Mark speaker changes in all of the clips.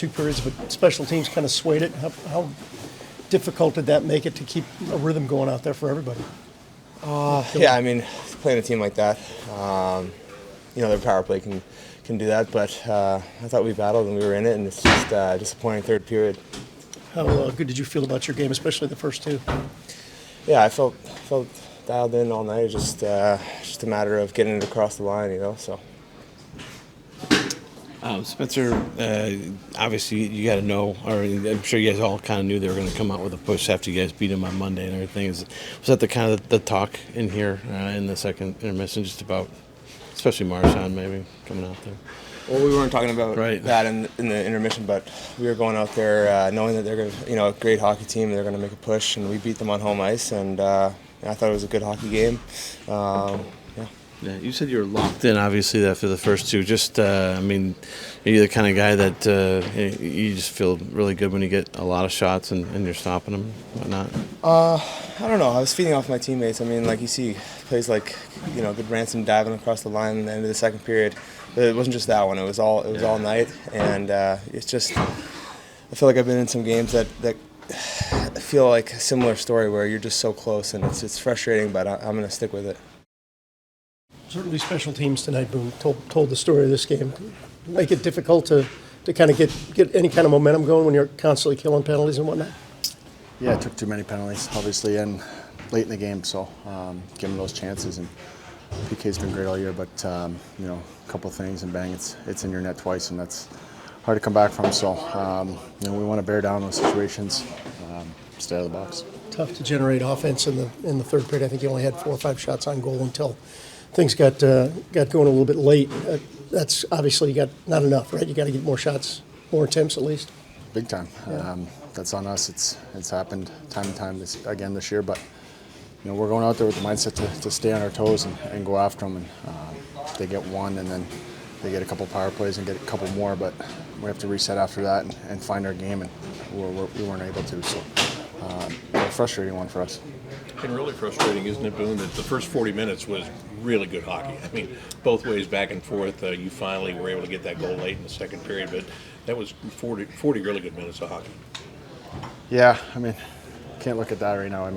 Speaker 1: 2 periods, but special teams kind of swayed it. How difficult did that make it to keep a rhythm going out there for everybody?
Speaker 2: Yeah, I mean, playing a team like that, their power play can do that, but I thought we battled and we were in it, and it's just a disappointing third period.
Speaker 1: How good did you feel about your game, especially the first 2?
Speaker 2: Yeah, I felt dialed in all night. Just a matter of getting it across the line, so.
Speaker 3: Spencer, obviously you got to know, or I'm sure you guys all kind of knew they were going to come out with a push after you guys beat them on Monday and everything. Was that the kind of the talk in here in the second intermission, just about, especially Marshawn maybe coming out there?
Speaker 2: Well, we weren't talking about that in the intermission, but we were going out there knowing that they're going to, a great hockey team. They're going to make a push, and we beat them on home ice, and I thought it was a good hockey game.
Speaker 3: Yeah, you said you were locked in, obviously, after the first 2. Just, are you the kind of guy that you just feel really good when you get a lot of shots and you're stopping them, whatnot?
Speaker 2: I don't know. I was feeding off my teammates. Like you see, plays like, good Ransom diving across the line at the end of the second period. But it wasn't just that one. It was all night, and it's just, I feel like I've been in some games that feel like a similar story where you're just so close, and it's frustrating, but I'm going to stick with it.
Speaker 1: Certainly special teams tonight, Boone, told the story of this game. Make it difficult to kind of get any kind of momentum going when you're constantly killing penalties and whatnot?
Speaker 4: Yeah, it took too many penalties, obviously, and late in the game, so give them those chances. And PK's been great all year, but, a couple of things, and bang, it's in your net twice, and that's hard to come back from. So, we want to bear down those situations, stay out of the box.
Speaker 1: Tough to generate offense in the third period. I think you only had 4 or 5 shots on goal until things got going a little bit late. That's obviously you got not enough, right? You got to get more shots, more attempts at least.
Speaker 4: Big time.
Speaker 1: Yeah.
Speaker 4: That's on us. It's happened time and time again this year, but we're going out there with the mindset to stay on our toes and go after them. And they get one, and then they get a couple power plays and get a couple more, but we have to reset after that and find our game, and we weren't able to. So a frustrating one for us.
Speaker 5: And really frustrating, isn't it, Boone, that the first 40 minutes was really good hockey. Both ways back and forth. You finally were able to get that goal late in the second period, but that was 40 really good minutes of hockey.
Speaker 4: Yeah, can't look at that right now.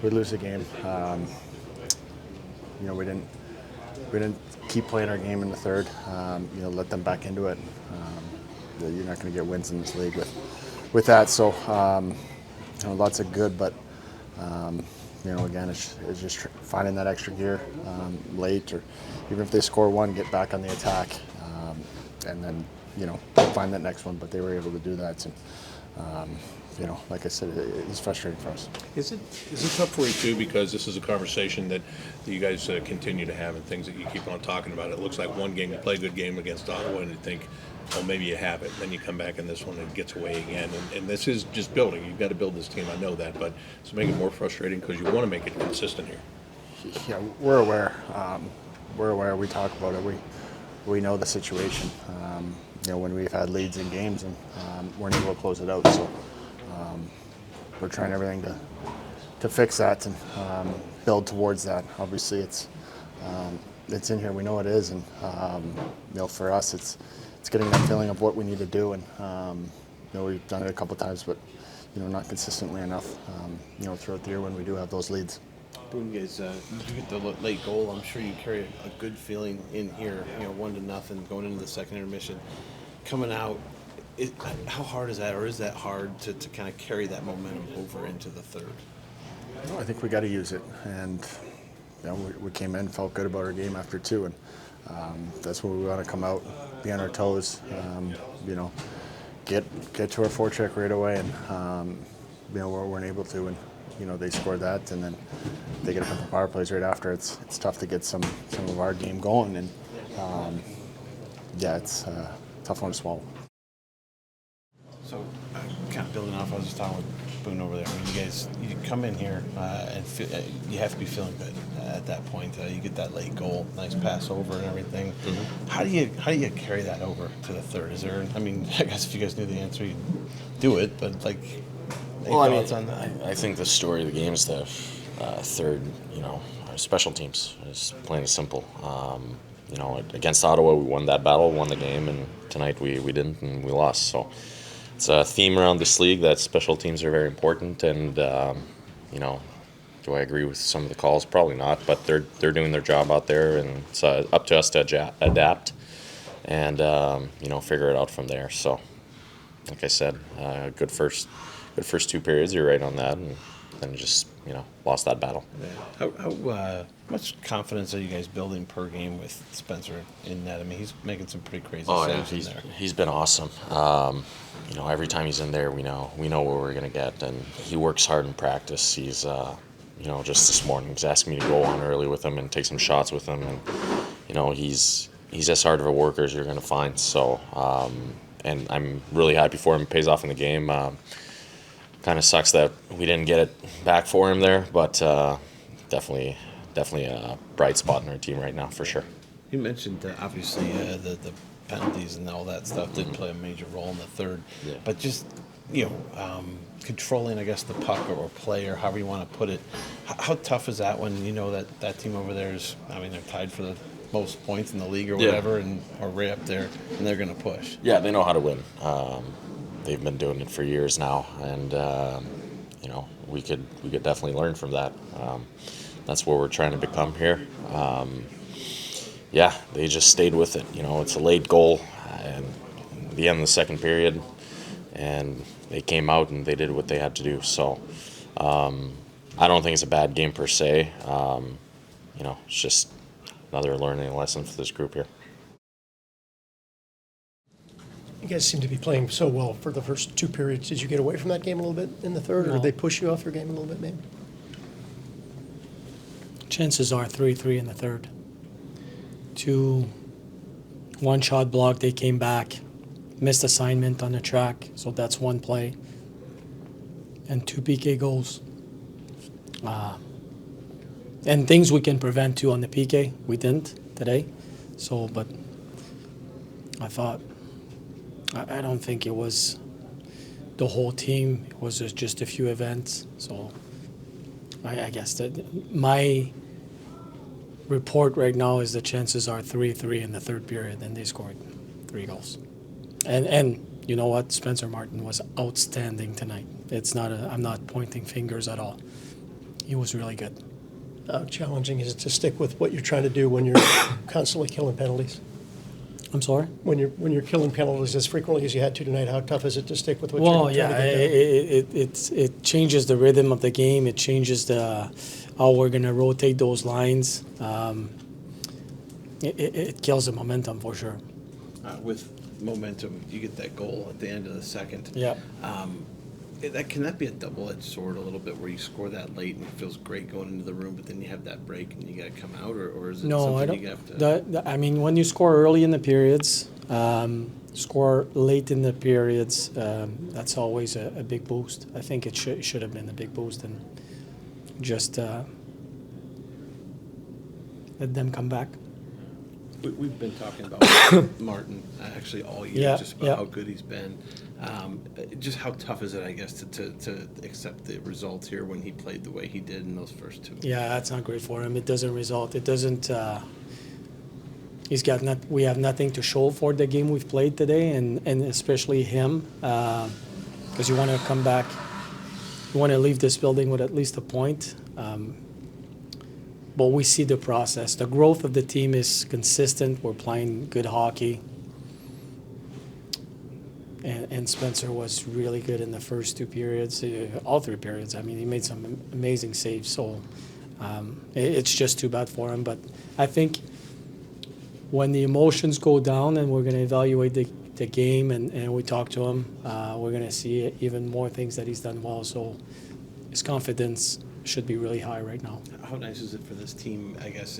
Speaker 4: We lose the game. We didn't keep playing our game in the third. Let them back into it. You're not going to get wins in this league with that. So, lots of good, but again, it's just finding that extra gear late, or even if they score one, get back on the attack, and then find that next one. But they were able to do that, and like I said, it's frustrating for us.
Speaker 5: Is it tough for you too, because this is a conversation that you guys continue to have and things that you keep on talking about? It looks like one game you play a good game against Ottawa and you think, well, maybe you have it. Then you come back in this one and it gets away again. And this is just building. You've got to build this team. I know that, but it's making it more frustrating because you want to make it consistent here.
Speaker 4: Yeah, we're aware. We're aware. We talk about it. We know the situation. When we've had leads in games and we're able to close it out. So we're trying everything to fix that and build towards that. Obviously, it's in here. We know it is, and for us, it's getting that feeling of what we need to do. And we've done it a couple of times, but not consistently enough. Throughout the year when we do have those leads.
Speaker 3: Boone, guys, you get the late goal. I'm sure you carry a good feeling in here. 1-0 going into the second intermission, coming out. How hard is that, or is that hard to kind of carry that momentum over into the third?
Speaker 4: I think we got to use it, and we came in, felt good about our game after 2, and that's where we want to come out, be on our toes, get to our forecheck right away, and we weren't able to, and they scored that, and then they get a couple power plays right after. It's tough to get some of our game going, and it's a tough one to swallow.
Speaker 3: So, kind of building off, I was just talking with Boone over there. You come in here and you have to be feeling good at that point. You get that late goal, nice pass over and everything. Mm-hmm. How do you carry that over to the third? Is there? I guess if you guys knew the answer, you'd do it. But any thoughts on that?
Speaker 6: I think the story of the game is the third. Special teams. It's plain and simple. against Ottawa, we won that battle, won the game, and tonight we didn't, and we lost. So it's a theme around this league that special teams are very important, and do I agree with some of the calls? Probably not, but they're doing their job out there, and it's up to us to adapt and figure it out from there. So, like I said, good first 2 periods. You're right on that, and then just lost that battle.
Speaker 3: How much confidence are you guys building per game with Spencer in that? I mean, he's making some pretty crazy saves in there.
Speaker 6: He's been awesome. Every time he's in there, we know what we're gonna get, and he works hard in practice. He's just this morning, he's asking me to go on early with him and take some shots with him, and he's as hard of a worker as you're gonna find. So, and I'm really happy for him. It pays off in the game. Kind of sucks that we didn't get it back for him there, but definitely a bright spot in our team right now for sure.
Speaker 3: You mentioned obviously the penalties and all that stuff did play a major role in the third, but just controlling, I guess, the puck or play or however you want to put it. How tough is that when you know that team over there is? I mean, they're tied for the most points in the league or whatever, or right up there, and they're going to push.
Speaker 6: Yeah, they know how to win. They've been doing it for years now, and we could definitely learn from that. That's what we're trying to become here. They just stayed with it. It's a late goal, and the end of the second period, and they came out and they did what they had to do. So I don't think it's a bad game per se. It's just another learning lesson for this group here.
Speaker 1: You guys seem to be playing so well for the first 2 periods. Did you get away from that game a little bit in the third, or did they push you off your game a little bit, maybe?
Speaker 7: Chances are 3-3 in the third. 2 one-shot block, they came back, missed assignment on the track, so that's 1 play, and 2 PK goals. And things we can prevent too on the PK, we didn't today. So, but I thought, I don't think it was the whole team. It was just a few events. So I guess that my report right now is the chances are 3-3 in the third period, and they scored 3 goals. And you know what? Spencer Martin was outstanding tonight. I'm not pointing fingers at all. He was really good.
Speaker 1: How challenging is it to stick with what you're trying to do when you're constantly killing penalties?
Speaker 7: I'm sorry?
Speaker 1: When you're killing penalties as frequently as you had to tonight, how tough is it to stick with what you're trying to do?
Speaker 7: It changes the rhythm of the game. It changes how we're going to rotate those lines. It kills the momentum for sure.
Speaker 3: With momentum, you get that goal at the end of the second.
Speaker 7: Yeah.
Speaker 3: Can that be a double-edged sword a little bit, where you score that late and it feels great going into the room, but then you have that break and you got to come out, or is it something you have to?
Speaker 7: I mean, when you score early in the periods, score late in the periods, that's always a big boost. I think it should have been a big boost, and just let them come back.
Speaker 3: We've been talking about Martin actually all year, just about how good he's been. Just how tough is it, I guess, to accept the results here when he played the way he did in those first 2?
Speaker 7: Yeah, that's not great for him. It doesn't result. It doesn't. We have nothing to show for the game we've played today, and especially him, because you want to come back. You want to leave this building with at least a point. But we see the process. The growth of the team is consistent. We're playing good hockey. And Spencer was really good in the first 2 periods, all 3 periods. I mean, he made some amazing saves. So it's just too bad for him. But I think when the emotions go down and we're going to evaluate the game and we talk to him, we're going to see even more things that he's done well. So his confidence should be really high right now.
Speaker 3: How nice is it for this team, I guess,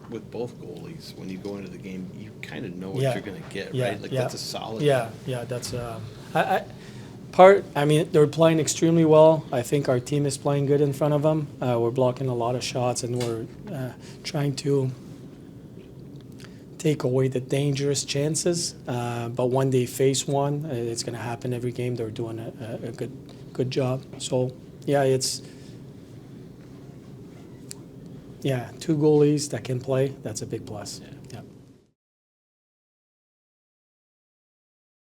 Speaker 3: with both goalies, when you go into the game, you kind of know what you're going to get, right? That's a solid.
Speaker 7: Yeah, that's I mean, they're playing extremely well. I think our team is playing good in front of them. We're blocking a lot of shots, and we're trying to take away the dangerous chances. But when they face one, it's going to happen every game. They're doing a good job. So, yeah, Yeah, two goalies that can play, that's a big plus.
Speaker 3: Yeah.